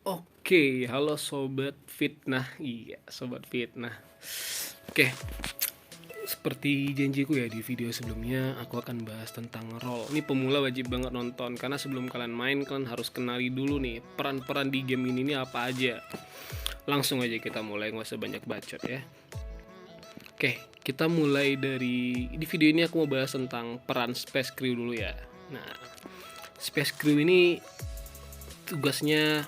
Oke, halo sobat fitnah. Iya, sobat fitnah. Oke, seperti janjiku ya di video sebelumnya, aku akan bahas tentang role. Ini pemula wajib banget nonton karena sebelum kalian main kalian harus kenali dulu nih peran-peran di game ini apa aja. Langsung aja kita mulai, nggak usah banyak bacot ya. Oke, kita mulai di video ini aku mau bahas tentang peran Space Crew dulu ya. Nah, Space Crew ini tugasnya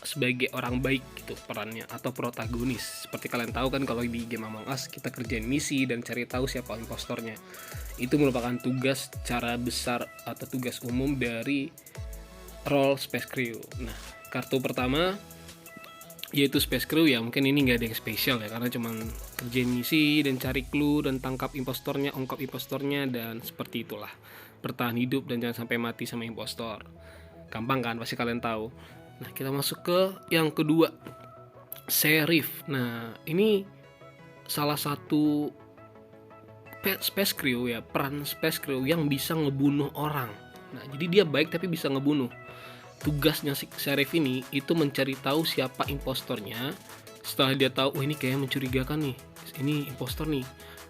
sebagai orang baik gitu perannya atau protagonis. Seperti kalian tahu kan kalau di game Among Us kita kerjain misi dan cari tahu siapa impostornya. Itu merupakan tugas cara besar atau tugas umum dari role Space Crew. Nah, kartu pertama yaitu Space Crew ya, mungkin ini nggak ada yang spesial ya karena cuman kerjain misi dan cari clue dan tangkap impostornya, ungkap impostornya, dan seperti itulah. Bertahan hidup dan jangan sampai mati sama impostor. Gampang kan, pasti kalian tahu. Nah, kita masuk ke yang kedua, Sheriff. Nah, ini salah satu Space Crew ya, peran Space Crew yang bisa ngebunuh orang. Nah, jadi dia baik tapi bisa ngebunuh. Tugasnya si Sheriff ini itu mencari tahu siapa impostornya. Setelah dia tahu, oh ini kayak mencurigakan nih, ini impostor nih,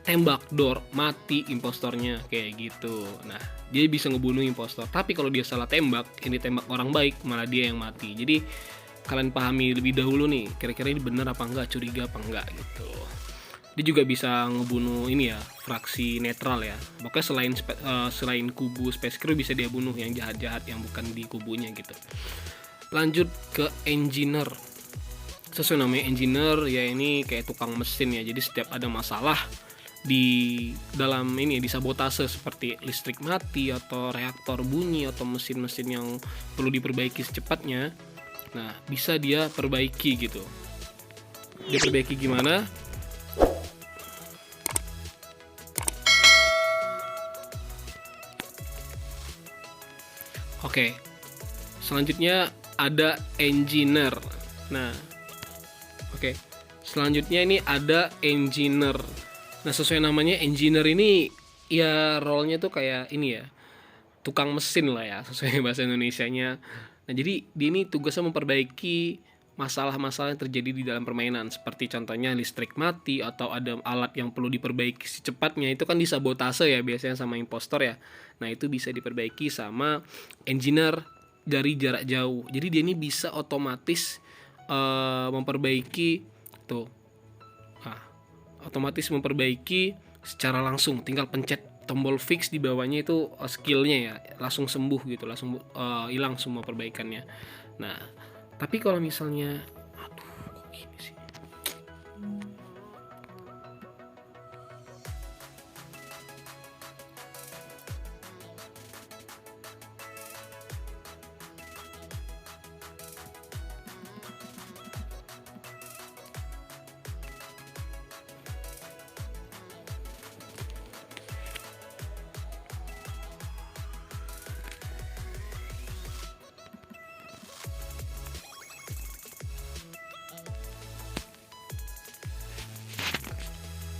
tembak door, mati impostornya, kayak gitu. Nah, dia bisa ngebunuh impostor. Tapi kalau dia salah tembak, ini tembak orang baik, malah dia yang mati. Jadi kalian pahami lebih dahulu nih, kira-kira ini benar apa enggak, curiga apa enggak gitu. Dia juga bisa ngebunuh ini ya, fraksi netral ya. Pokoknya selain kubu Space Crew bisa dia bunuh yang jahat-jahat yang bukan di kubunya gitu. Lanjut ke engineer. Sesuai namanya engineer ya, ini kayak tukang mesin ya. Jadi setiap ada masalah di dalam ini ya, disabotase seperti listrik mati atau reaktor bunyi atau mesin-mesin yang perlu diperbaiki secepatnya. Nah, bisa dia perbaiki gitu. Dia perbaiki gimana? Oke. Selanjutnya ada engineer. Nah, oke. Selanjutnya ini ada engineer. Nah, sesuai namanya engineer ini ya role-nya tuh kayak ini ya, tukang mesin lah ya, sesuai bahasa Indonesianya. Nah, jadi dia ini tugasnya memperbaiki masalah-masalah yang terjadi di dalam permainan, seperti contohnya listrik mati atau ada alat yang perlu diperbaiki secepatnya, itu kan disabotase ya biasanya sama impostor ya. Nah, itu bisa diperbaiki sama engineer dari jarak jauh. Jadi dia ini bisa otomatis memperbaiki tuh. Nah, otomatis memperbaiki secara langsung, tinggal pencet tombol fix di bawahnya itu skillnya ya, langsung sembuh gitu, langsung hilang semua perbaikannya. Nah, tapi kalau misalnya aduh kok gini sih.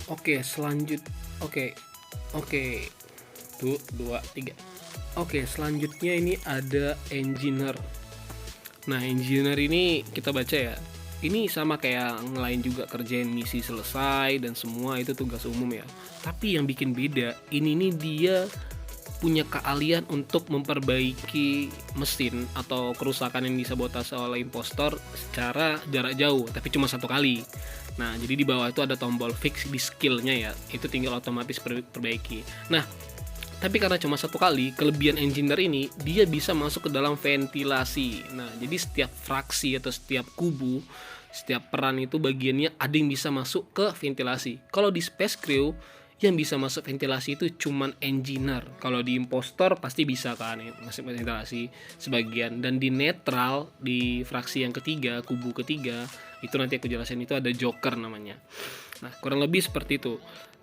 Oke, oke. Oke. Tuh, 2 3. Oke, selanjutnya ini ada engineer. Nah, engineer ini kita baca ya. Ini sama kayak ngelain juga, kerjain misi selesai dan semua itu tugas umum ya. Tapi yang bikin beda, ini nih dia punya keahlian untuk memperbaiki mesin atau kerusakan yang disabotase oleh impostor secara jarak jauh, tapi cuma satu kali. Nah, jadi di bawah itu ada tombol fix di skillnya ya, itu tinggal otomatis perbaiki. Nah, tapi karena cuma satu kali, kelebihan engineer ini dia bisa masuk ke dalam ventilasi. Nah, jadi setiap fraksi atau setiap kubu, setiap peran itu bagiannya ada yang bisa masuk ke ventilasi. Kalau di Space Crew yang bisa masuk ventilasi itu cuman engineer. Kalau di impostor pasti bisa kan masuk ventilasi sebagian. Dan di netral, di fraksi yang ketiga, kubu ketiga, itu nanti aku jelasin, itu ada joker namanya. Nah, kurang lebih seperti itu.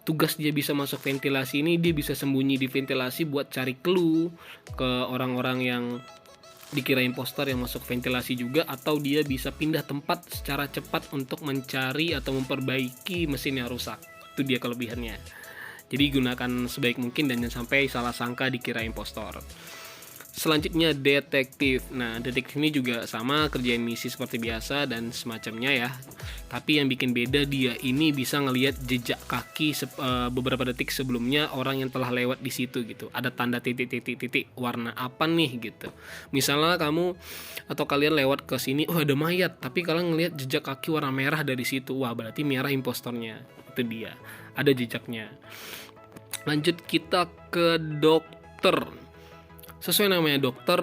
Tugas dia bisa masuk ventilasi ini, dia bisa sembunyi di ventilasi buat cari clue ke orang-orang yang dikira impostor yang masuk ventilasi juga, atau dia bisa pindah tempat secara cepat untuk mencari atau memperbaiki mesin yang rusak. Itu dia kelebihannya. Jadi gunakan sebaik mungkin dan jangan sampai salah sangka dikira impostor. Selanjutnya detektif. Nah, detektif ini juga sama, kerjain misi seperti biasa dan semacamnya ya. Tapi yang bikin beda, dia ini bisa ngelihat jejak kaki beberapa detik sebelumnya orang yang telah lewat di situ gitu. Ada tanda titik-titik warna apa nih gitu. Misalnya kamu atau kalian lewat ke sini, oh ada mayat, tapi kalian ngelihat jejak kaki warna merah dari situ. Wah, berarti merah impostornya. Itu dia. Ada jejaknya. Lanjut kita ke dokter. Sesuai namanya dokter,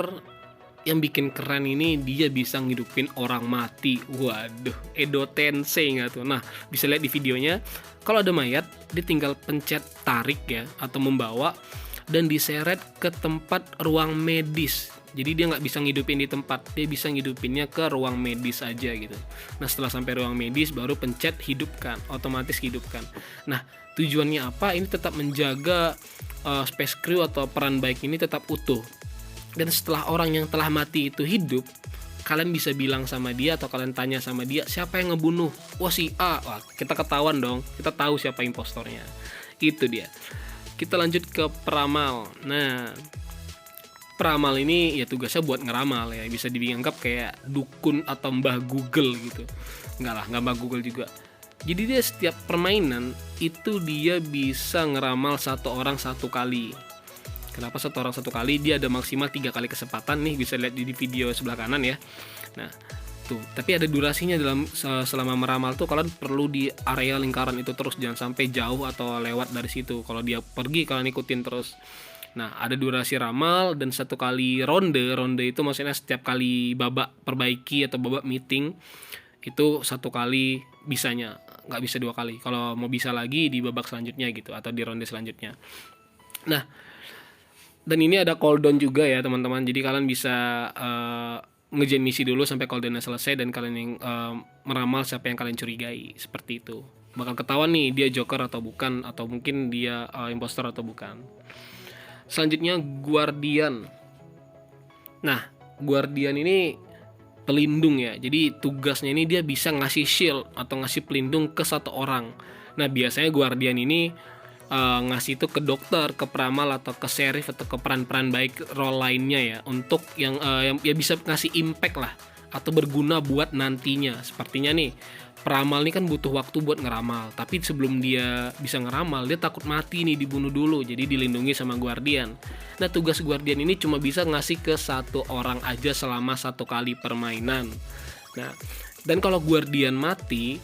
yang bikin keren ini dia bisa ngidupin orang mati. Waduh, Edo Tensei nggak tuh? Nah, bisa lihat di videonya, kalau ada mayat, dia tinggal pencet tarik ya, atau membawa, dan diseret ke tempat ruang medis. Jadi dia nggak bisa ngidupin di tempat, dia bisa ngidupinnya ke ruang medis aja gitu. Nah, setelah sampai ruang medis, baru pencet hidupkan, otomatis hidupkan. Nah, tujuannya apa? Ini tetap menjaga space crew atau peran baik ini tetap utuh. Dan setelah orang yang telah mati itu hidup, kalian bisa bilang sama dia atau kalian tanya sama dia, siapa yang ngebunuh? Wah, si A. Wah, kita ketahuan dong, kita tahu siapa impostornya. Itu dia. Kita lanjut ke peramal. Nah, peramal ini ya tugasnya buat ngeramal ya, bisa dianggap kayak dukun atau mbah Google gitu. Enggak lah, nggak mbah Google juga. Jadi dia setiap permainan itu dia bisa ngeramal satu orang satu kali. Kenapa satu orang satu kali? Dia ada maksimal 3 kali kesempatan nih, bisa lihat di video sebelah kanan ya. Nah, tuh, tapi ada durasinya selama meramal tuh, kalian perlu di area lingkaran itu terus, jangan sampai jauh atau lewat dari situ. Kalau dia pergi kalian ikutin terus. Nah, ada durasi ramal dan 1 kali ronde. Ronde itu maksudnya setiap kali babak perbaiki atau babak meeting itu 1 kali bisanya, nggak bisa 2 kali. Kalau mau bisa lagi di babak selanjutnya gitu, atau di ronde selanjutnya. Nah, dan ini ada cooldown juga ya teman-teman. Jadi kalian bisa ngejen misi dulu sampai cooldownnya selesai, dan kalian yang meramal siapa yang kalian curigai. Seperti itu. Bakal ketahuan nih dia joker atau bukan, atau mungkin dia impostor atau bukan. Selanjutnya guardian. Nah, guardian ini pelindung ya. Jadi tugasnya ini dia bisa ngasih shield atau ngasih pelindung ke satu orang. Nah, biasanya guardian ini ngasih itu ke dokter, ke peramal, atau ke sheriff, atau ke peran-peran baik role lainnya ya, untuk yang ya bisa ngasih impact lah atau berguna buat nantinya. Sepertinya nih, peramal ini kan butuh waktu buat ngeramal, tapi sebelum dia bisa ngeramal, dia takut mati nih, dibunuh dulu, jadi dilindungi sama guardian. Nah, tugas guardian ini cuma bisa ngasih ke satu orang aja selama 1 kali permainan. Nah, dan kalau guardian mati,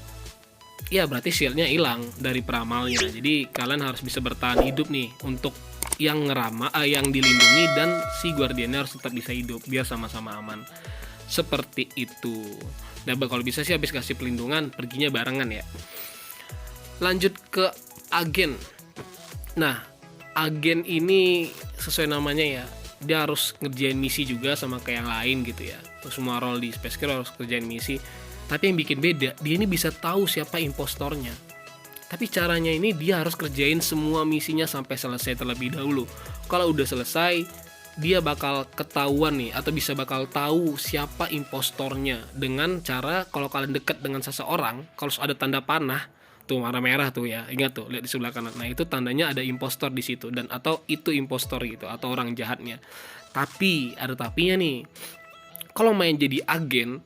ya berarti shieldnya hilang dari peramalnya. Jadi kalian harus bisa bertahan hidup nih untuk yang yang dilindungi, dan si guardiannya harus tetap bisa hidup biar sama-sama aman. Seperti itu. Nah, kalau bisa sih habis kasih pelindungan perginya barengan ya. Lanjut ke agen. Nah, agen ini sesuai namanya ya, dia harus ngerjain misi juga sama kayak yang lain gitu ya. Semua role di Space Crew harus kerjain misi. Tapi yang bikin beda, dia ini bisa tahu siapa impostornya. Tapi caranya ini dia harus kerjain semua misinya sampai selesai terlebih dahulu. Kalau udah selesai, dia bakal ketahuan nih, atau bisa bakal tahu siapa impostornya dengan cara kalau kalian dekat dengan seseorang, kalau ada tanda panah tuh warna merah tuh ya, ingat tuh, lihat di sebelah kanan. Nah, itu tandanya ada impostor di situ, dan atau itu impostor gitu, atau orang jahatnya. Tapi ada tapinya nih. Kalau main jadi agen,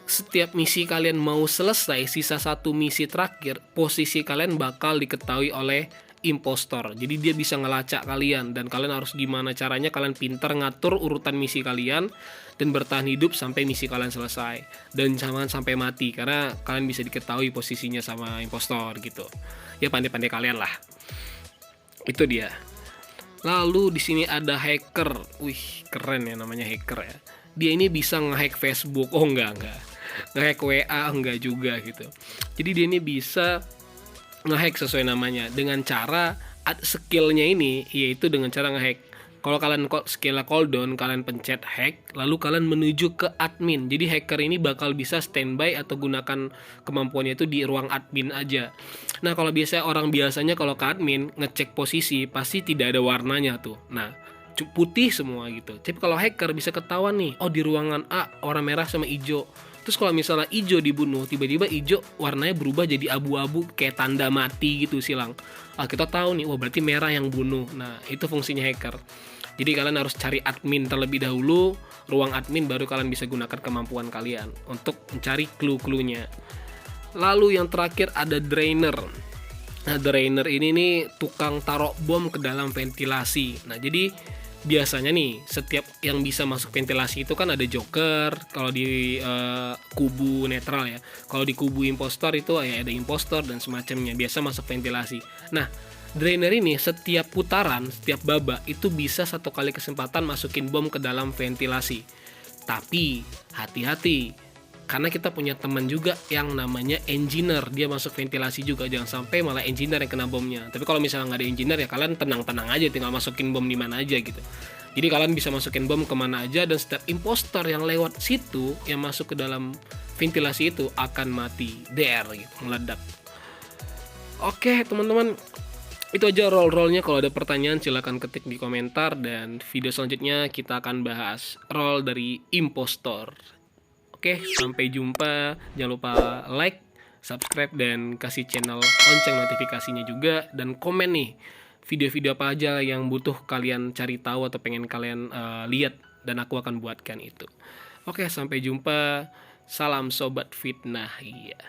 setiap misi kalian mau selesai, sisa 1 misi terakhir, posisi kalian bakal diketahui oleh impostor. Jadi dia bisa ngelacak kalian, dan kalian harus gimana caranya kalian pintar ngatur urutan misi kalian dan bertahan hidup sampai misi kalian selesai, dan jangan sampai mati karena kalian bisa diketahui posisinya sama impostor gitu. Ya pandai-pandai kalian lah. Itu dia. Lalu di sini ada hacker. Wih, keren ya namanya hacker ya. Dia ini bisa ngehack Facebook. Oh enggak. Ngehack WA enggak juga gitu. Jadi dia ini bisa ngehack sesuai namanya dengan cara skillnya ini, yaitu dengan cara ngehack. Kalau kalian skillnya cooldown, kalian pencet hack, lalu kalian menuju ke admin. Jadi hacker ini bakal bisa standby atau gunakan kemampuannya itu di ruang admin aja. Nah, kalau orang biasanya kalau ke admin ngecek posisi pasti tidak ada warnanya tuh. Nah, putih semua gitu. Tapi kalau hacker bisa ketahuan nih, oh di ruangan A warna merah sama hijau. Terus kalau misalnya hijau dibunuh, tiba-tiba hijau warnanya berubah jadi abu-abu kayak tanda mati gitu silang. Kita tahu nih, berarti merah yang bunuh. Nah, itu fungsinya hacker. Jadi kalian harus cari admin terlebih dahulu, ruang admin, baru kalian bisa gunakan kemampuan kalian untuk mencari clue-cluenya. Lalu yang terakhir ada drainer. Nah, drainer ini nih tukang taruh bom ke dalam ventilasi. Nah, jadi biasanya nih setiap yang bisa masuk ventilasi itu kan ada joker kalau di kubu netral ya. Kalau di kubu impostor itu ya ada impostor dan semacamnya, biasa masuk ventilasi. Nah, drainer ini setiap putaran, setiap babak itu bisa 1 kali kesempatan masukin bom ke dalam ventilasi. Tapi hati-hati, karena kita punya teman juga yang namanya engineer, dia masuk ventilasi juga, jangan sampai malah engineer yang kena bomnya. Tapi kalau misalnya nggak ada engineer ya kalian tenang-tenang aja, tinggal masukin bom di mana aja gitu. Jadi kalian bisa masukin bom kemana aja, dan setiap impostor yang lewat situ, yang masuk ke dalam ventilasi itu akan mati, der gitu, meledak. Oke teman-teman, itu aja roll-rollnya. Kalau ada pertanyaan silahkan ketik di komentar, dan video selanjutnya kita akan bahas roll dari impostor. Oke, sampai jumpa. Jangan lupa like, subscribe, dan kasih channel lonceng notifikasinya juga. Dan komen nih, video-video apa aja yang butuh kalian cari tahu atau pengen kalian lihat, dan aku akan buatkan itu. Oke, sampai jumpa. Salam Sobat Fitnah. Iya.